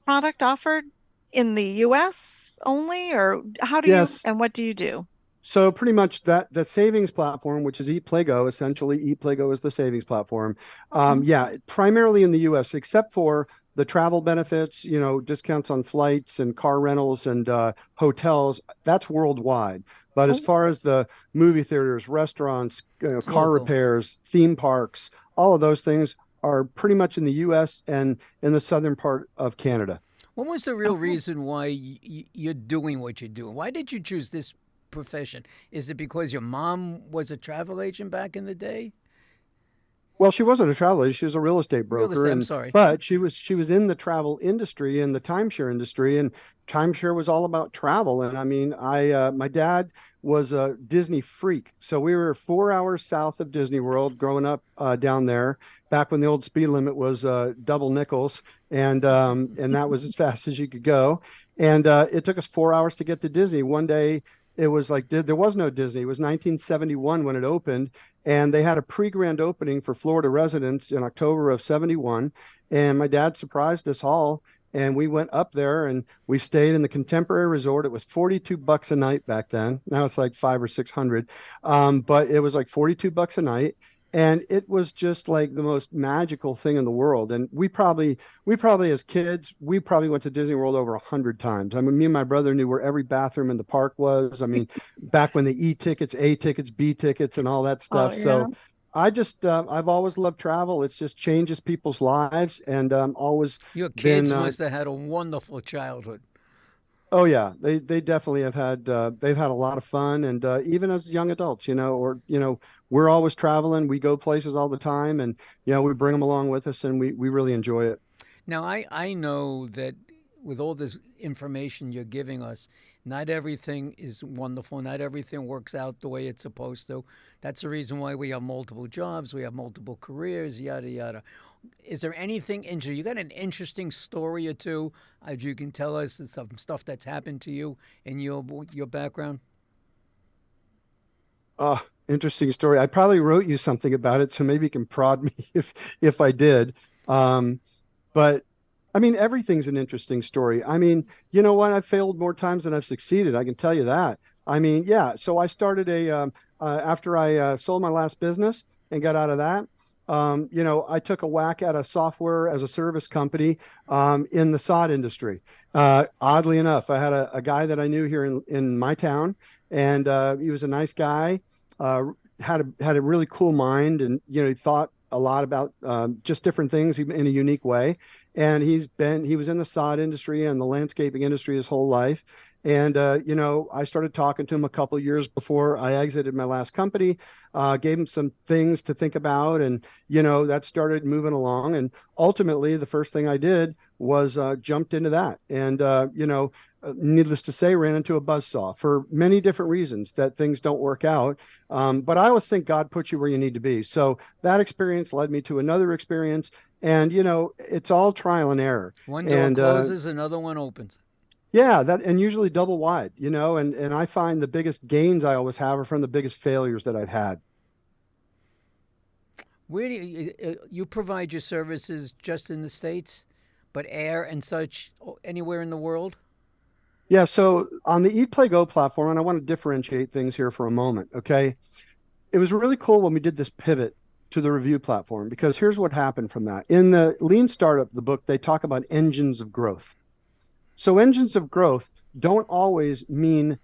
product offered in the US only, or how do you Yes. and what do you do? So pretty much the savings platform, which is Eat Play Go, essentially Eat Play Go is the savings platform. Mhm. Yeah, primarily in the U.S., except for the travel benefits, discounts on flights and car rentals and hotels. That's worldwide. But as Oh, far as the movie theaters, restaurants, it's car local. repairs, theme parks, all of those things are pretty much in the U.S. and in the southern part of Canada. What was the real okay. reason why you're doing what you're doing? Why did you choose this profession? Is it because your mom was a travel agent back in the day? Well, she wasn't a travel agent. She was a real estate Real broker, estate, I'm and sorry. but she was in the travel industry and the timeshare industry, and timeshare was all about travel. And I mean, my dad was a Disney freak, so we were 4 hours south of Disney World growing up down there, back when the old speed limit was double nickels, and that was as fast as you could go. And it took us 4 hours to get to Disney. One day, it was like there was no Disney. It was 1971 when it opened, and they had a pre-grand opening for Florida residents in October of 71. And my dad surprised us all, and we went up there and we stayed in the Contemporary Resort. It was $42 a night back then. Now it's like 500 or 600, but it was like $42 a night. And it was just like the most magical thing in the world. And we probably as kids, we probably went to Disney World over 100 times. I mean, me and my brother knew where every bathroom in the park was. I mean, back when the E tickets, A tickets, B tickets, and all that Oh, stuff. yeah. So I've always loved travel. It's just changes people's lives, and always Your been, kids must have had a wonderful childhood. oh yeah, they definitely have had, they've had a lot of fun, and even as young adults, we're always traveling. We go places all the time, and we bring them along with us, and we really enjoy it. Now, I know that with all this information you're giving us, not everything is wonderful. Not everything works out the way it's supposed to. That's the reason why we have multiple jobs, we have multiple careers, yada, yada. Is there anything interesting? You got an interesting story or two as you can tell us some stuff that's happened to you in your background? Interesting story. I probably wrote you something about it, so maybe you can prod me if I did. Um, but I mean, everything's an interesting story. I mean, you know what? I've failed more times than I've succeeded. I can tell you that. I mean, yeah. So I started after I sold my last business and got out of that. I took a whack at a software as a service company in the sod industry. Oddly enough, I had a guy that I knew here in my town, and he was a nice guy. Uh, had a really cool mind, and he thought a lot about just different things in a unique way. And he was in the sod industry and the landscaping industry his whole life. And I started talking to him a couple of years before I exited my last company, gave him some things to think about, and that started moving along. And ultimately, the first thing I did was jumped into that, and needless to say, ran into a buzzsaw for many different reasons that things don't work out. But I always think God puts you where you need to be. So that experience led me to another experience, and it's all trial and error. One door And closes, another one opens. yeah, that, and usually double wide, and I find the biggest gains I always have are from the biggest failures that I've had. Where do you provide your services just in the States, but air and such anywhere in the world? Yeah, so on the Eat Play Go platform, and I want to differentiate things here for a moment, okay? It was really cool when we did this pivot to the review platform, because here's what happened from that. In the Lean Startup, the book, they talk about engines of growth. So engines of growth don't always mean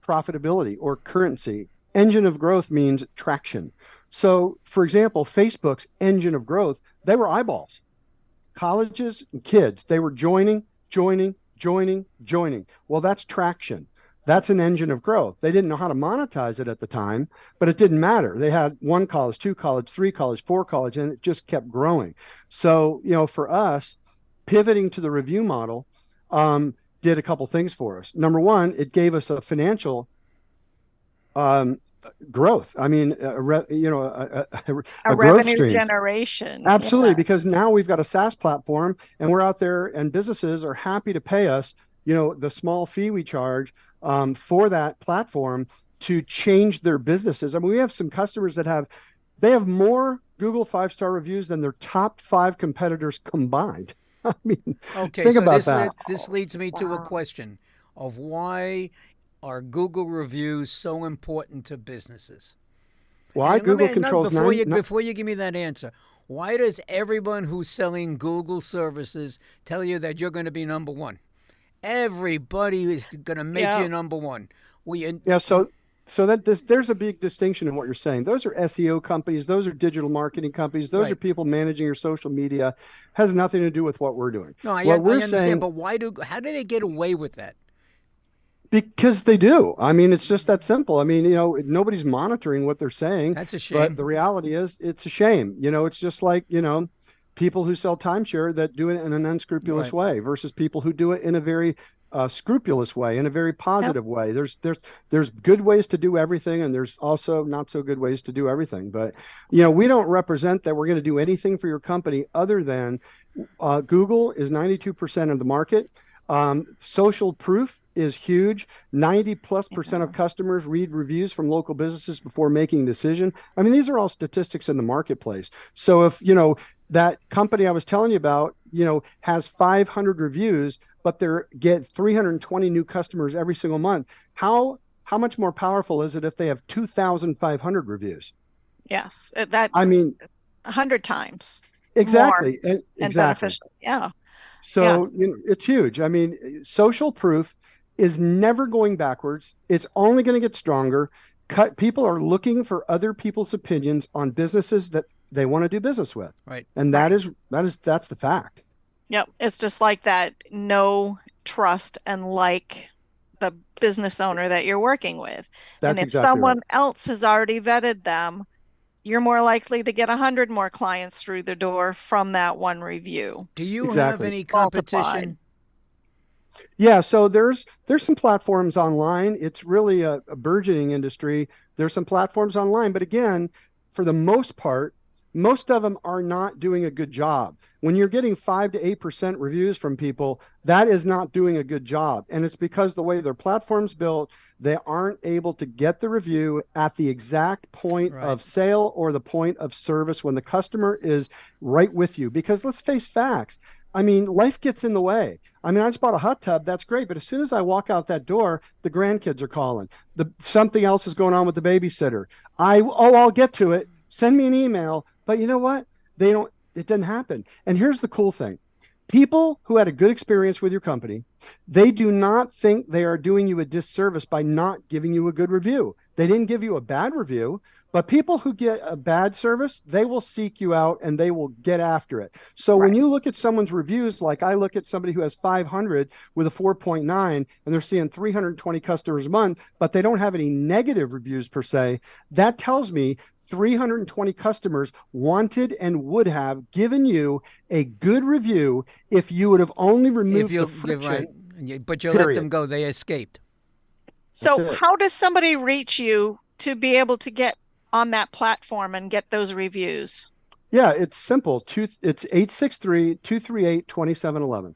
profitability or currency. Engine of growth means traction. So, for example, Facebook's engine of growth, they were eyeballs. Colleges and kids, they were joining. Well, that's traction. That's an engine of growth. They didn't know how to monetize it at the time, but it didn't matter. They had 1 college, 2 college, 3 college, 4 college, and it just kept growing. So, for us, pivoting to the review model did a couple things for us. Number one, it gave us a financial growth. I mean, a growth revenue stream. generation. Absolutely, Yeah. because now we've got a SaaS platform, and we're out there, and businesses are happy to pay us, the small fee we charge for that platform to change their businesses. I mean, we have some customers that have more Google 5-star reviews than their top 5 competitors combined. I mean, Okay, think so about that. this leads me to a question of why are Google reviews so important to businesses? Why And Google controls before you give me that answer, why does everyone who's selling Google services tell you that you're going to be number one? Everybody is going to make you number one. Yeah, so there's a big distinction in what you're saying. Those are SEO companies, those are digital marketing companies, those are people managing your social media. Has nothing to do with what we're doing. No, I we're understand, saying, but how do they get away with that? Because they do. I mean, it's just that simple. I mean, nobody's monitoring what they're saying. That's a shame. But the reality is, it's a shame. It's just like, people who sell timeshare that do it in an unscrupulous way versus people who do it in a very scrupulous way, in a very positive way. There's good ways to do everything, and there's also not so good ways to do everything. But we don't represent that we're going to do anything for your company other than Google is 92% of the market. Social proof is huge. 90+% of customers read reviews from local businesses before making a decision. I mean, these are all statistics in the marketplace. So if that company I was telling you about, has 500 reviews, but they get 320 new customers every single month. How much more powerful is it if they have 2,500 reviews? Yes, 100 times. Exactly. More and beneficial. Yeah. So it's huge. I mean, social proof is never going backwards. It's only going to get stronger. People are looking for other people's opinions on businesses that they want to do business with. Right. And that's the fact. Yep. It's just like that. Know, trust, and like the business owner that you're working with. And if someone else has already vetted them, you're more likely to get 100 more clients through the door from that one review. Do you have any competition? Yeah, so there's some platforms online. It's really a burgeoning industry. There's some platforms online, but again, for the most part, most of them are not doing a good job. When you're getting 5 to 8% reviews from people, that is not doing a good job. And it's because the way their platform's built, they aren't able to get the review at the exact point of sale or the point of service when the customer is right with you. Because let's face facts. I mean, life gets in the way. I mean, I just bought a hot tub. That's great. But as soon as I walk out that door, the grandkids are calling. Something else is going on with the babysitter. I'll get to it. Send me an email. But you know what? It didn't happen. And here's the cool thing. People who had a good experience with your company, they do not think they are doing you a disservice by not giving you a good review. They didn't give you a bad review, but people who get a bad service, they will seek you out and they will get after it. So when you look at someone's reviews, like I look at somebody who has 500 with a 4.9 and they're seeing 320 customers a month, but they don't have any negative reviews per se, that tells me 320 customers wanted and would have given you a good review if you would have only removed the friction. But you let them go. They escaped. So how does somebody reach you to be able to get on that platform and get those reviews? Yeah, it's simple. It's 863-238-2711.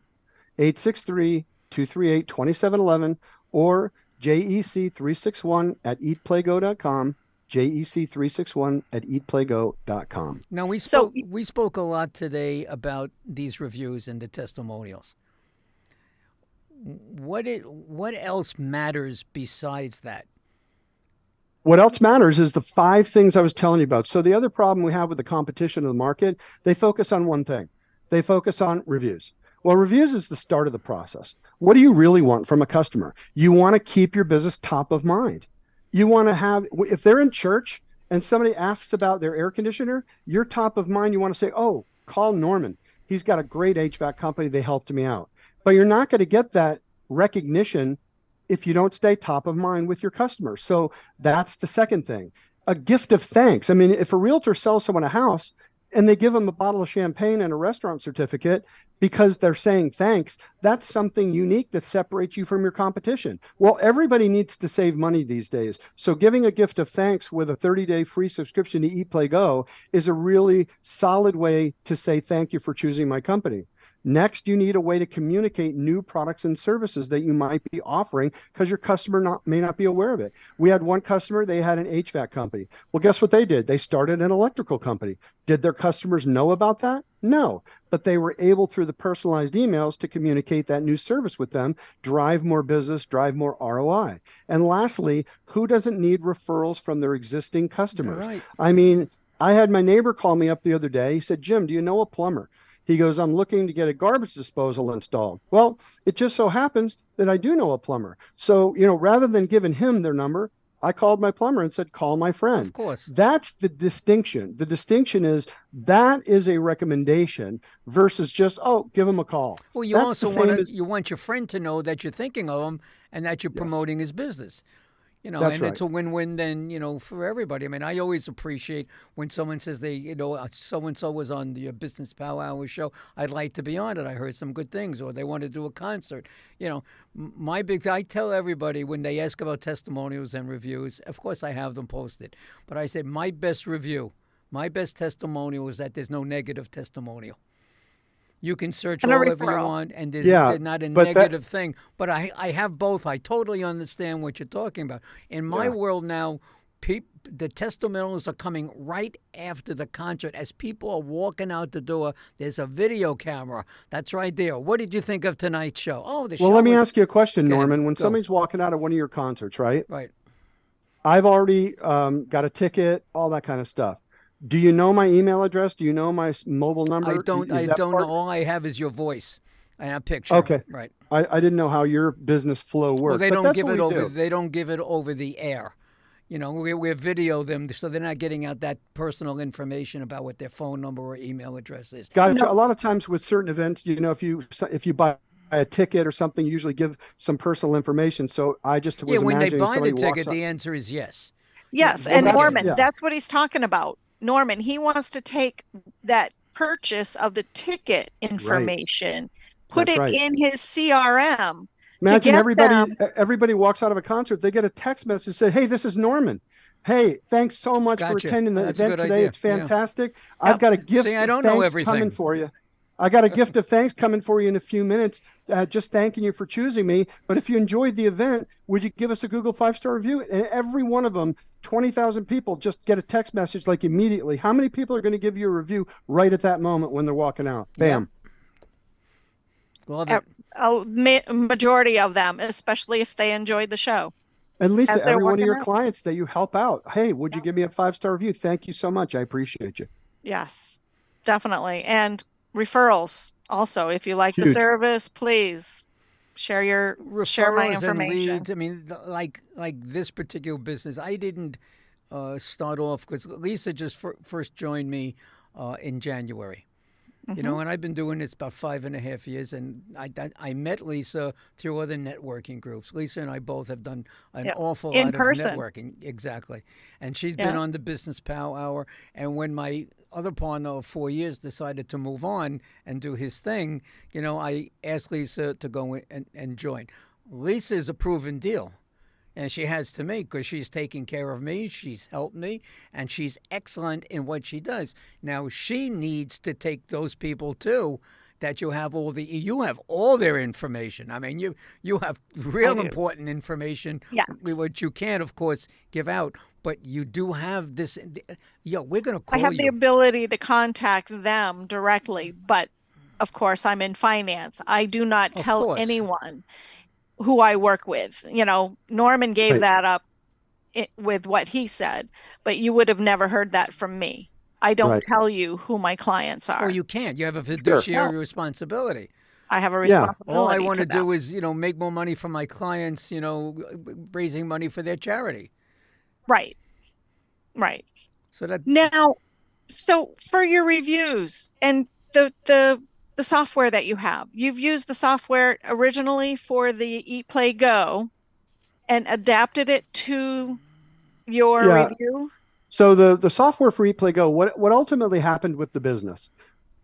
863-238-2711 or JEC361@eatplaygo.com. JEC361@eatplaygo.com. Now we spoke a lot today about these reviews and the testimonials. What else matters besides that? What else matters is the 5 things I was telling you about. So the other problem we have with the competition in the market, they focus on one thing. They focus on reviews. Well, reviews is the start of the process. What do you really want from a customer? You want to keep your business top of mind. You want to have, if they're in church and somebody asks about their air conditioner, you're top of mind. You want to say, oh, call Norman. He's got a great HVAC company. They helped me out. But you're not going to get that recognition if you don't stay top of mind with your customers. So that's the second thing. A gift of thanks. I mean, if a realtor sells someone a house and they give them a bottle of champagne and a restaurant certificate because they're saying thanks, that's something unique that separates you from your competition. Well, everybody needs to save money these days. So giving a gift of thanks with a 30-day free subscription to Eat Play Go is a really solid way to say thank you for choosing my company. Next, you need a way to communicate new products and services that you might be offering because your customer may not be aware of it. We had one customer, they had an HVAC company. Well, guess what they did? They started an electrical company. Did their customers know about that? No, but they were able through the personalized emails to communicate that new service with them, drive more business, drive more ROI. And lastly, who doesn't need referrals from their existing customers? Right. I mean, I had my neighbor call me up the other day. He said, Jim, do you know a plumber? He goes, I'm looking to get a garbage disposal installed. Well, it just so happens that I do know a plumber. So, rather than giving him their number, I called my plumber and said, call my friend. Of course. That's the distinction. The distinction is that is a recommendation versus just, give him a call. Well, you also want your friend to know that you're thinking of him and that you're promoting his business. That's and right. It's a win-win then, for everybody. I mean, I always appreciate when someone says they, so-and-so was on the Business Power Hour show. I'd like to be on it. I heard some good things, or they want to do a concert. I tell everybody when they ask about testimonials and reviews, of course I have them posted, but I say my best testimonial is that there's no negative testimonial. You can search whatever you want, and there's not a negative thing. But I have both. I totally understand what you're talking about. In my world now, the testimonials are coming right after the concert. As people are walking out the door, there's a video camera. That's right there. What did you think of tonight's show? Oh, the show. Well, let me ask you a question, Norman. When Go. somebody's walking out of one of your concerts, right? Right. I've already got a ticket, all that kind of stuff. Do you know my email address? Do you know my mobile number? I don't know. All I have is your voice and a picture. Okay. Right. I didn't know how your business flow works. Well, they but don't give it what we over. do. They don't give it over the air. We video them, so they're not getting out that personal information about what their phone number or email address is. Gotcha. A lot of times with certain events, if you buy a ticket or something, you usually give some personal information. So I just was when they imagining buy the somebody walks ticket, up- the answer is yes. Yes, Yeah, and well, Norman, yeah. that's what he's talking about. Norman, he wants to take that purchase of the ticket information, put That's it right. in his CRM. Imagine get everybody walks out of a concert, they get a text message say, "Hey, this is Norman. Hey, thanks so much for Gotcha. attending the That's a event good today. idea. It's fantastic. Yeah. I've got a gift See, I of don't know thanks everything. coming for you. I got a gift of thanks coming for you in a few minutes, just thanking you for choosing me. But if you enjoyed the event, would you give us a Google 5-star review?" And every one of them, 20,000 people just get a text message like immediately. How many people are going to give you a review right at that moment when they're walking out? Bam. Love it. A majority of them, especially if they enjoyed the show. And Lisa, As they're every one of working your out. clients that you help out, hey, would you give me a 5-star review? Thank you so much. I appreciate you. Yes, definitely. And referrals also. If you like the Huge. service, please share my Referrals and information. leads. I mean, like this particular business, I didn't start off because Lisa just first joined me in January. And I've been doing this about 5.5 years, and I met Lisa through other networking groups. Lisa and I both have done an awful In lot person. of networking. Exactly. And she's been on the Business Power Hour. And when my other partner of 4 years decided to move on and do his thing, I asked Lisa to go and join. Lisa is a proven deal. And she has to me because she's taking care of me, she's helped me, and she's excellent in what she does. Now, she needs to take those people, too, that you have all their information. I mean, you have real important information, Yes. which you can't, of course, give out. But you do have this. We're going to call I have you. the ability to contact them directly, but of course, I'm in finance. I do not Of tell course. anyone who I work with. Norman gave Right. that up with what he said, but you would have never heard that from me. I don't Right. tell you who my clients are. Well, you can't. You have a fiduciary responsibility. I have a Yeah. responsibility. All I want to them. do is, make more money for my clients, raising money for their charity. Right. Right. So that Now, so for your reviews and the software that you've used the software originally for the Eat Play Go, and adapted it to your Yeah. review? So the software for Eat Play Go, what ultimately happened with the business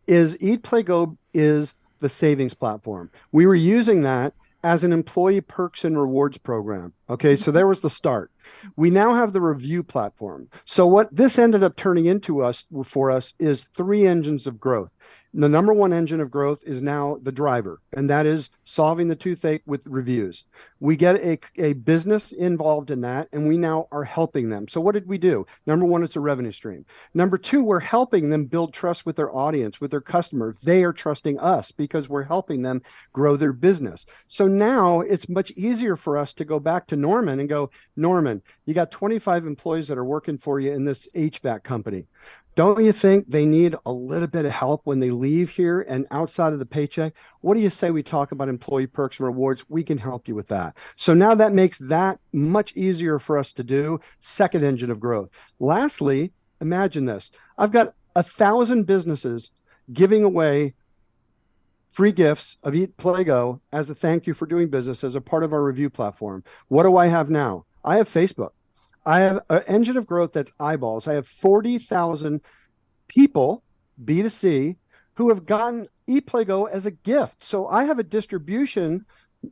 is Eat Play Go is the savings platform. We were using that as an employee perks and rewards program. Okay, so there was the start. We now have the review platform. So what this ended up turning into us for us is three engines of growth. The number one engine of growth is now the driver, and that is solving the toothache with reviews. We get a business involved in that, and we now are helping them. So what did we do? Number one, it's a revenue stream. Number two, we're helping them build trust with their audience, with their customers. They are trusting us because we're helping them grow their business. So now it's much easier for us to go back to Norman and go, Norman, you got 25 employees that are working for you in this HVAC company. Don't you think they need a little bit of help when they leave here and outside of the paycheck? What do you say we talk about employee perks and rewards? We can help you with that. So now that makes that much easier for us to do. Second engine of growth. Lastly, imagine this. I've got 1,000 businesses giving away free gifts of Eat Play Go as a thank you for doing business as a part of our review platform. What do I have now? I have Facebook. I have an engine of growth that's eyeballs. I have 40,000 people, B2C, who have gotten Eat Play Go as a gift. So I have a distribution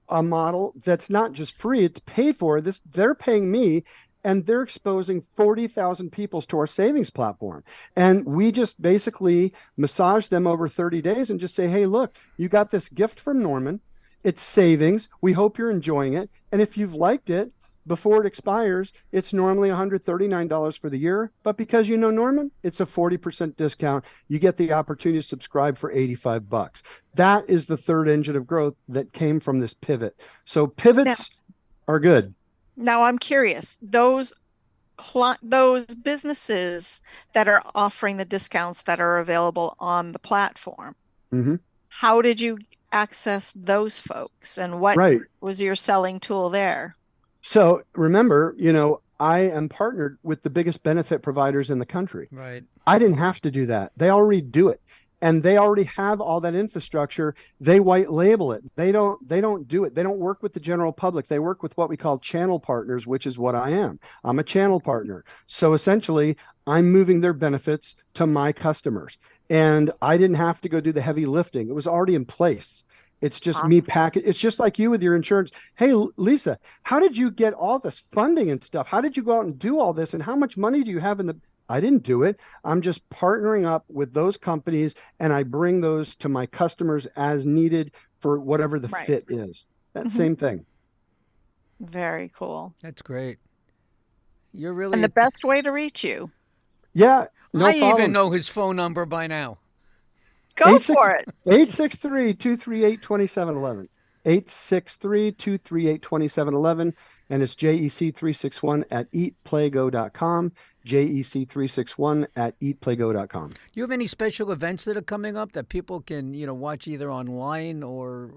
model that's not just free, it's paid for. They're paying me, and they're exposing 40,000 people to our savings platform. And we just basically massage them over 30 days and just say, hey, look, you got this gift from Norman. It's savings. We hope you're enjoying it. And if you've liked it, before it expires, it's normally $139 for the year, but because you know Norman, it's a 40% discount. You get the opportunity to subscribe for $85. That is the third engine of growth that came from this pivot. So pivots are good. Now I'm curious, those businesses that are offering the discounts that are available on the platform, how did you access those folks, and what was your selling tool there? So remember, I am partnered with the biggest benefit providers in the country. Right. I didn't have to do that. They already do it. And they already have all that infrastructure. They white label it. They don't do it. They don't work with the general public. They work with what we call channel partners, which is what I am. I'm a channel partner. So essentially, I'm moving their benefits to my customers. And I didn't have to go do the heavy lifting. It was already in place. It's just me package. It's just like you with your insurance. Hey, Lisa, how did you get all this funding and stuff? How did you go out and do all this? And how much money do you have in the... I didn't do it. I'm just partnering up with those companies, and I bring those to my customers as needed for whatever the fit is. That same thing. Very cool. That's great. You're really... And the best way to reach you? Yeah, no I problem. even know his phone number by now. Go for it. 863-238-2711. 863-238-2711. And it's JEC361 at eatplaygo.com. JEC361 at eatplaygo.com. Do you have any special events that are coming up that people can, watch either online or,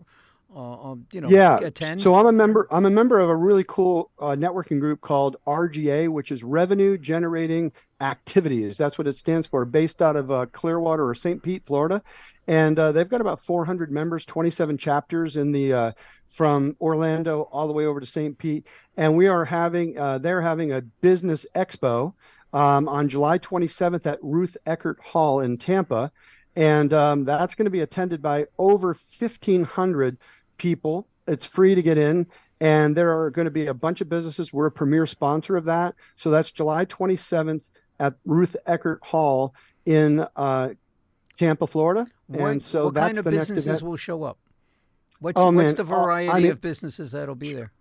attend? So I'm a member of a really cool networking group called RGA, which is Revenue Generating Activities. That's what it stands for, based out of Clearwater or St. Pete, Florida. And they've got about 400 members, 27 chapters in the from Orlando all the way over to St. Pete. And we are having they're having a business expo on July 27th at Ruth Eckert Hall in Tampa. And that's going to be attended by over 1,500 people. It's free to get in. And there are going to be a bunch of businesses. We're a premier sponsor of that. So that's July 27th at Ruth Eckert Hall in Tampa, Florida. What kind of businesses will show up? What's the variety of businesses that'll be there?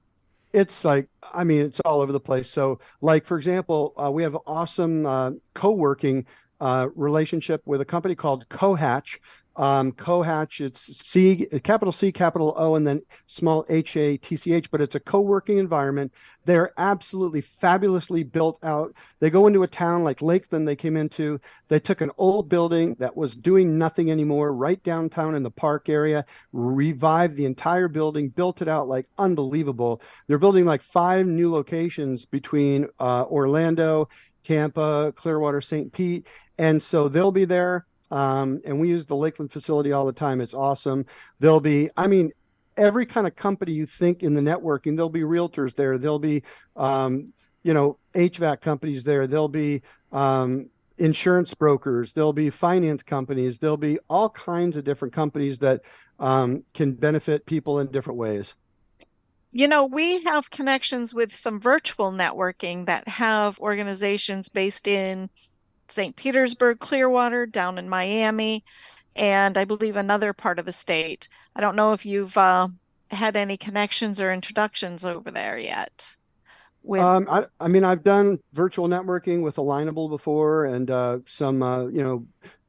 It's like, it's all over the place. So like, for example, we have an awesome co-working relationship with a company called Cohatch. Cohatch, it's capital C, capital O, and then small HATCH, but it's a co-working environment. They're absolutely fabulously built out. They go into a town like Lakeland they came into. They took an old building that was doing nothing anymore right downtown in the park area, revived the entire building, built it out like unbelievable. They're building like 5 new locations between Orlando, Tampa, Clearwater, St. Pete. And so they'll be there. And we use the Lakeland facility all the time. It's awesome. There'll be, every kind of company you think in the networking. There'll be realtors there. There'll be, HVAC companies there. There'll be insurance brokers. There'll be finance companies. There'll be all kinds of different companies that can benefit people in different ways. We have connections with some virtual networking that have organizations based in St. Petersburg, Clearwater, down in Miami, and I believe another part of the state. I don't know if you've had any connections or introductions over there yet. I mean, I've done virtual networking with Alignable before, and some,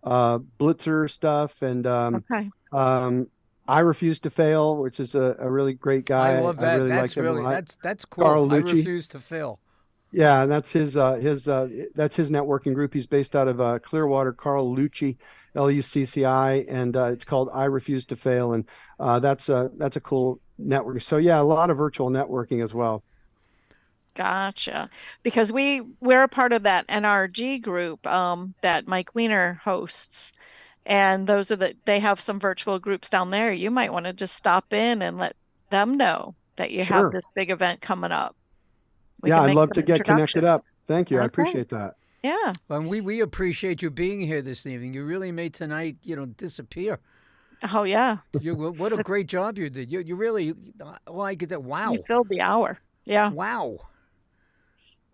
Blitzer stuff, and Okay. I Refuse to Fail, which is a really great guy. I love that. really That's like him a really lot. that's cool. Carl I Lucci. refuse to fail. Yeah, and that's his networking group. He's based out of Clearwater. Carl Lucci, Lucci, and it's called I Refuse to Fail, and that's a cool network. So yeah, a lot of virtual networking as well. Gotcha. Because we're a part of that NRG group that Mike Weiner hosts. And they have some virtual groups down there. You might want to just stop in and let them know that you have Sure. this big event coming up. We Yeah, can I'd make love some to get connected up. introductions. Thank you. I Okay. appreciate that. Yeah. And we appreciate you being here this evening. You really made tonight, disappear. Oh, yeah. What a great job you did. You really, like it. Wow. You filled the hour. Yeah. Wow.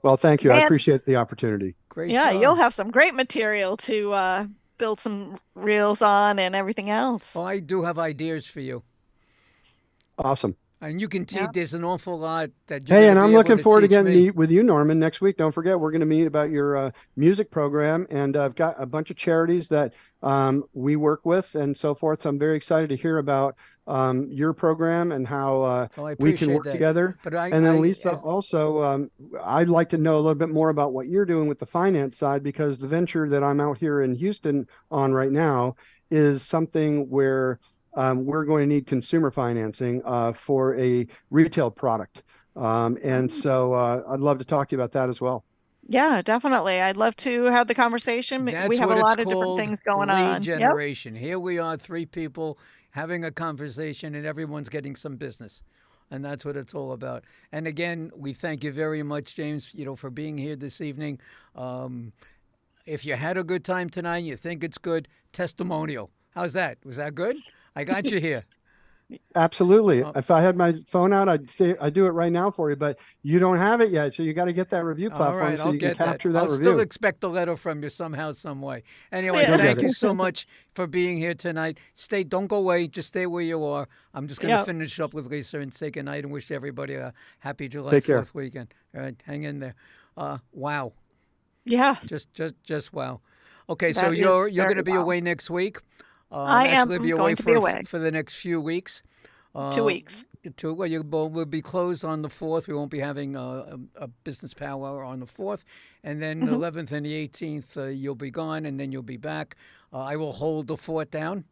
Well, thank you. I Man. appreciate the opportunity. Great Yeah, job. you'll have some great material to build some reels on and everything else. Well, I do have ideas for you. Awesome. And you can Yeah. there's an awful lot that you're Hey, gonna and be I'm able looking forward to teach getting to me. meet with you, Norman, next week. Don't forget, we're going to meet about your music program, and I've got a bunch of charities that we work with and so forth. So I'm very excited to hear about your program and how Well, I we can appreciate work that. together. But I, And then I- Lisa, as- also, I'd like to know a little bit more about what you're doing with the finance side, because the venture that I'm out here in Houston on right now is something where we're going to need consumer financing for a retail product. And so I'd love to talk to you about that as well. Yeah, definitely. I'd love to have the conversation. That's We have what a it's lot of different called, things going lead on. Yep. generation. Here we are, three people having a conversation, and everyone's getting some business. And that's what it's all about. And again, we thank you very much, James, for being here this evening. If you had a good time tonight, you think it's good, testimonial. How's that? Was that good? I got you here. Absolutely. Oh. If I had my phone out, I'd say I'd do it right now for you, but you don't have it yet. So you got to get that review All platform right, so I'll you can get that. capture that I'll review. still expect a letter from you somehow, some way. Anyway, You'll thank get you it. so much for being here tonight. Don't go away. Just stay where you are. I'm just going to Yep. finish up with Lisa and say goodnight and wish everybody a happy July Take care. 4th weekend. All right, hang in there. Wow, Yeah. just wow. Okay, so That you're is going to very be wow. away next week. I am actually be going away to for be away. for the next few weeks. 2 weeks. We'll be closed on the 4th. We won't be having a business powwow on the 4th. And then the 11th and the 18th, you'll be gone, and then you'll be back. I will hold the fort down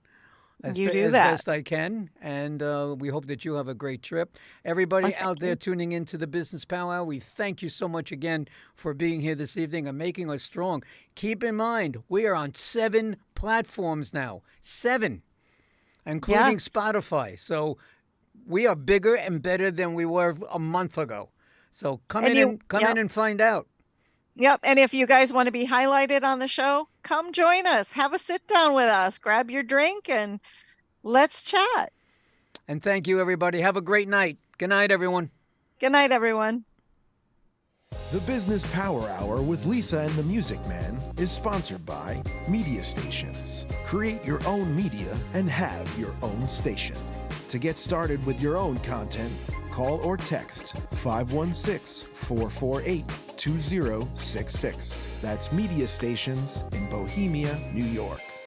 as You do as that. best I can. And we hope that you have a great trip. Everybody thank out there you. tuning into the Business Powwow, we thank you so much again for being here this evening and making us strong. Keep in mind, we are on 7 platforms now. 7. Including Yes. Spotify. So we are bigger and better than we were a month ago. So come And in yep. and find out. Yep. And if you guys want to be highlighted on the show, come join us. Have a sit down with us. Grab your drink and let's chat. And thank you, everybody. Have a great night. Good night, everyone. Good night, everyone. The Business Power Hour with Lisa and the Music Man is sponsored by Media Stations. Create your own media and have your own station. To get started with your own content, call or text 516-448-2066. That's Media Stations in Bohemia, New York.